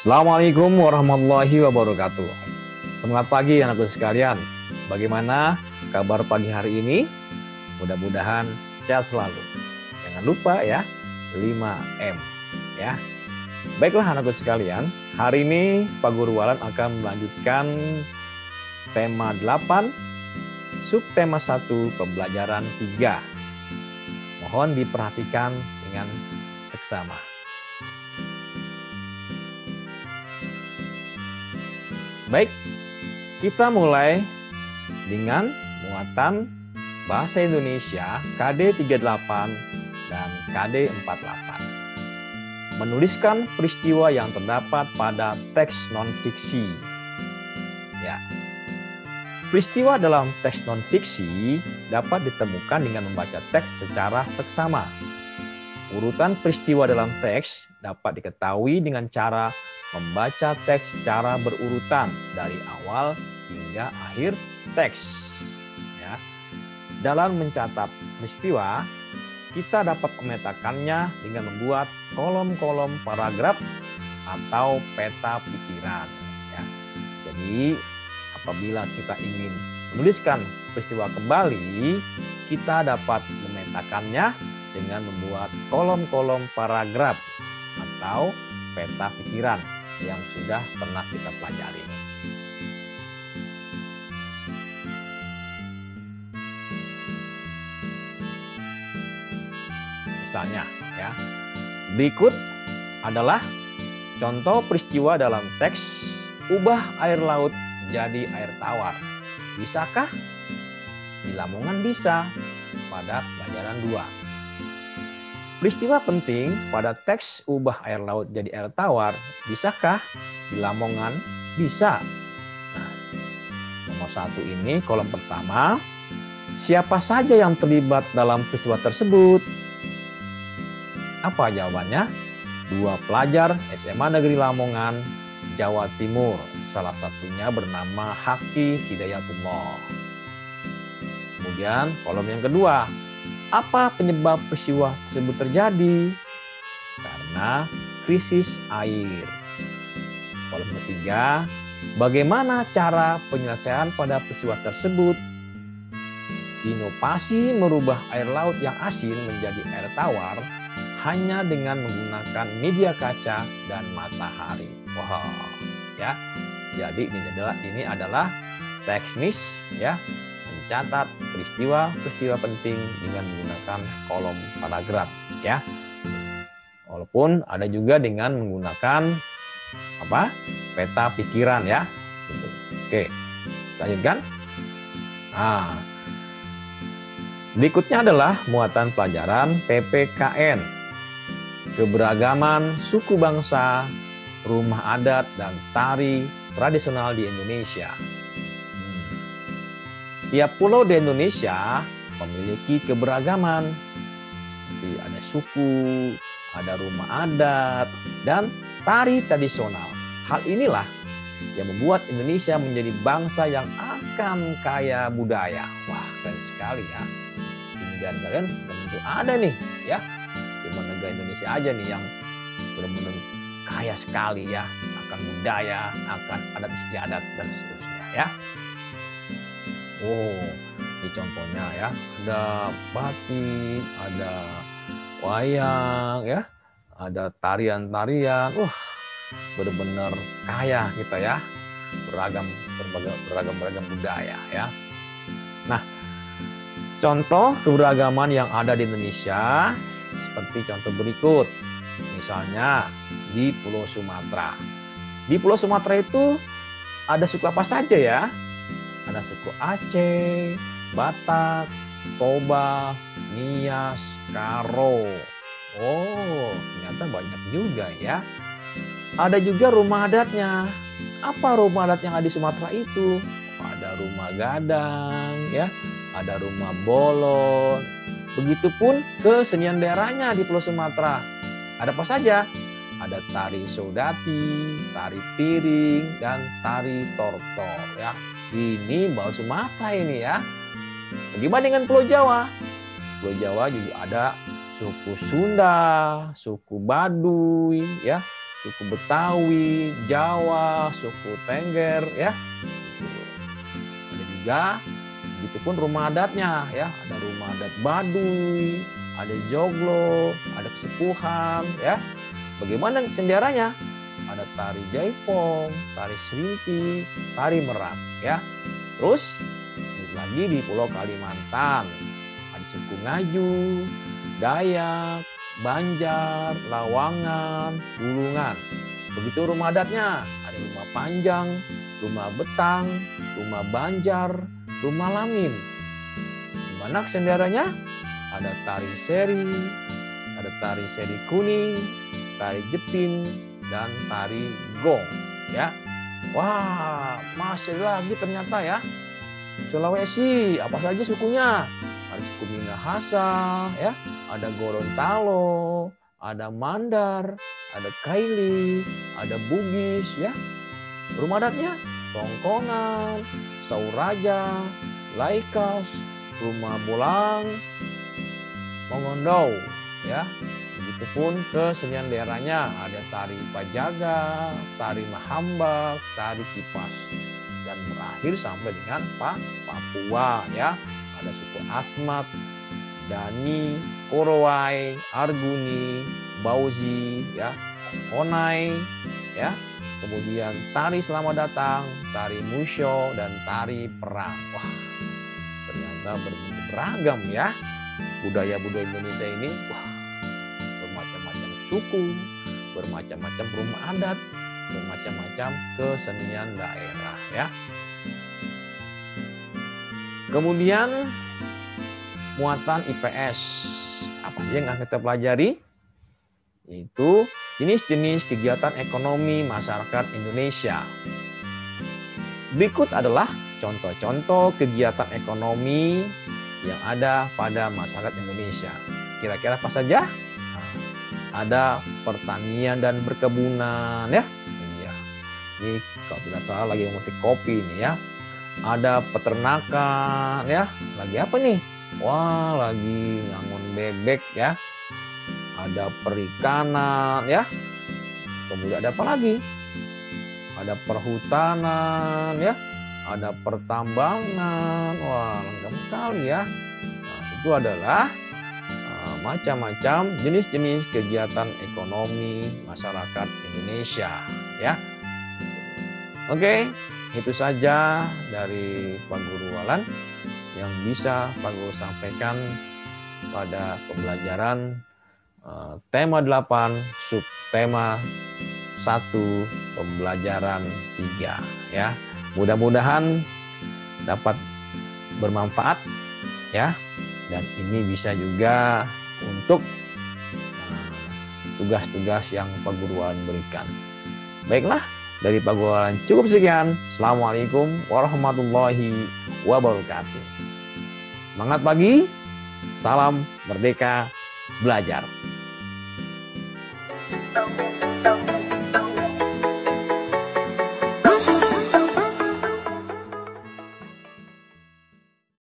Assalamualaikum warahmatullahi wabarakatuh. Semangat pagi anakku sekalian. Bagaimana kabar pagi hari ini? Mudah-mudahan sehat selalu. Jangan lupa ya, 5M ya. Baiklah anakku sekalian, hari ini Pak Guru Walan akan melanjutkan tema 8, subtema 1, pembelajaran 3. Mohon diperhatikan dengan seksama. Baik, kita mulai dengan muatan Bahasa Indonesia KD 38 dan KD 48. Menuliskan peristiwa yang terdapat pada teks non-fiksi. Ya. Peristiwa dalam teks non-fiksi dapat ditemukan dengan membaca teks secara seksama. Urutan peristiwa dalam teks dapat diketahui dengan cara membaca teks secara berurutan dari awal hingga akhir teks. Ya. Dalam mencatat peristiwa, kita dapat memetakannya dengan membuat kolom-kolom paragraf atau peta pikiran. Ya. Jadi, apabila kita ingin menuliskan peristiwa kembali, kita dapat memetakannya dengan membuat kolom-kolom paragraf atau peta pikiran yang sudah pernah kita pelajari. Misalnya, ya, berikut adalah contoh peristiwa dalam teks ubah air laut jadi air tawar. Bisakah? Di Lamongan bisa pada pelajaran 2. Peristiwa penting pada teks ubah air laut jadi air tawar, bisakah? Di Lamongan bisa. Nah, nomor 1 ini kolom pertama, siapa saja yang terlibat dalam peristiwa tersebut? Apa jawabannya? 2 pelajar SMA Negeri Lamongan, Jawa Timur. Salah satunya bernama Haki Hidayatullah. Kemudian kolom yang kedua, apa penyebab peristiwa tersebut terjadi? Karena krisis air. Kolom ketiga, bagaimana cara penyelesaian pada peristiwa tersebut? Inovasi merubah air laut yang asin menjadi air tawar hanya dengan menggunakan media kaca dan matahari. Wah, ya. Jadi ini adalah teknis ya, mencatat peristiwa penting dengan menggunakan kolom paragraf ya. Walaupun ada juga dengan menggunakan peta pikiran ya. Gitu. Oke, lanjutkan. Nah, berikutnya adalah muatan pelajaran PPKN, keberagaman suku bangsa, rumah adat dan tari tradisional di Indonesia. Tiap pulau di Indonesia memiliki keberagaman, seperti ada suku, ada rumah adat, dan tari tradisional. Hal inilah yang membuat Indonesia menjadi bangsa yang akan kaya budaya. Wah, keren sekali ya. Di negara kalian tentu ada nih ya. Cuma negara Indonesia aja nih yang benar-benar kaya sekali ya akan budaya, akan adat istiadat dan seterusnya ya. Oh, ini contohnya ya, ada batik, ada wayang ya, ada tarian-tarian. Benar-benar kaya kita ya, beragam budaya ya. Nah, contoh keberagaman yang ada di Indonesia seperti contoh berikut. Misalnya di Pulau Sumatera. Di Pulau Sumatera itu ada suku apa saja ya? Ada suku Aceh, Batak, Toba, Nias, Karo. Oh, ternyata banyak juga ya. Ada juga rumah adatnya. Apa rumah adat yang ada di Sumatera itu? Ada rumah gadang, ya, ada rumah bolon. Begitupun kesenian daerahnya di Pulau Sumatera. Ada apa saja? Ada tari sodati, tari piring, dan tari tortor. Ya, ini baru Sumatera ini ya. Bagaimana dengan Pulau Jawa? Pulau Jawa juga ada suku Sunda, suku Baduy, ya, suku Betawi, Jawa, suku Tengger ya. Ada juga begitupun rumah adatnya ya, ada rumah adat Baduy, ada Joglo, ada Kesepuhan ya. Bagaimana sendiaranya? Ada tari Jaipong, tari Serimpi, tari Merak ya. Terus lagi di Pulau Kalimantan ada suku Ngaju, Dayak, Banjar, Lawangan, Bulungan. Begitu rumah adatnya, ada rumah Panjang, rumah Betang, rumah Banjar, rumah Lamin. Gimana sendiaranya? Ada tari seri kuning, tari jepin, dan tari gong ya. Wah, masih lagi ternyata ya. Sulawesi, apa saja sukunya? Ada suku Minahasa, ya, ada Gorontalo, ada Mandar, ada Kaili, ada Bugis, ya. Rumah adatnya Tongkongan, Sauraja, Laikas, Rumah Bolang, Mongondou, ya. Begitupun kesenian daerahnya ada tari Pajaga, tari Mahambak, tari Kipas. Dan berakhir sampai dengan Papua ya, ada suku Asmat, Dani, Korowai, Arguni, Bauzi ya, Honai ya, kemudian tari Selamat Datang, tari Musyo, dan tari Perang. Wah, ternyata beragam ya budaya-budaya Indonesia ini. Wah, bermacam-macam suku, bermacam-macam rumah adat, bermacam-macam kesenian daerah ya. Kemudian muatan IPS. Apa sih yang akan kita pelajari? Itu jenis-jenis kegiatan ekonomi masyarakat Indonesia. Berikut adalah contoh-contoh kegiatan ekonomi yang ada pada masyarakat Indonesia. Kira-kira apa saja? Ada pertanian dan perkebunan ya. Ini kalau tidak salah lagi memetik kopi nih ya. Ada peternakan ya. Lagi apa nih? Wah, lagi ngangon bebek ya. Ada perikanan ya. Kemudian ada apa lagi? Ada perhutanan ya. Ada pertambangan. Wah, lengkap sekali ya. Nah, itu adalah macam-macam jenis-jenis kegiatan ekonomi masyarakat Indonesia ya. Oke, itu saja dari Pak Guru Walan yang bisa Pak Guru sampaikan pada pembelajaran tema 8 subtema 1 pembelajaran 3 ya. Mudah-mudahan dapat bermanfaat ya, dan ini bisa juga untuk tugas-tugas yang Pak Guru Walan berikan. Baiklah, dari Pak Guru Walan cukup sekian. Assalamualaikum warahmatullahi wabarakatuh. Semangat pagi, salam merdeka belajar.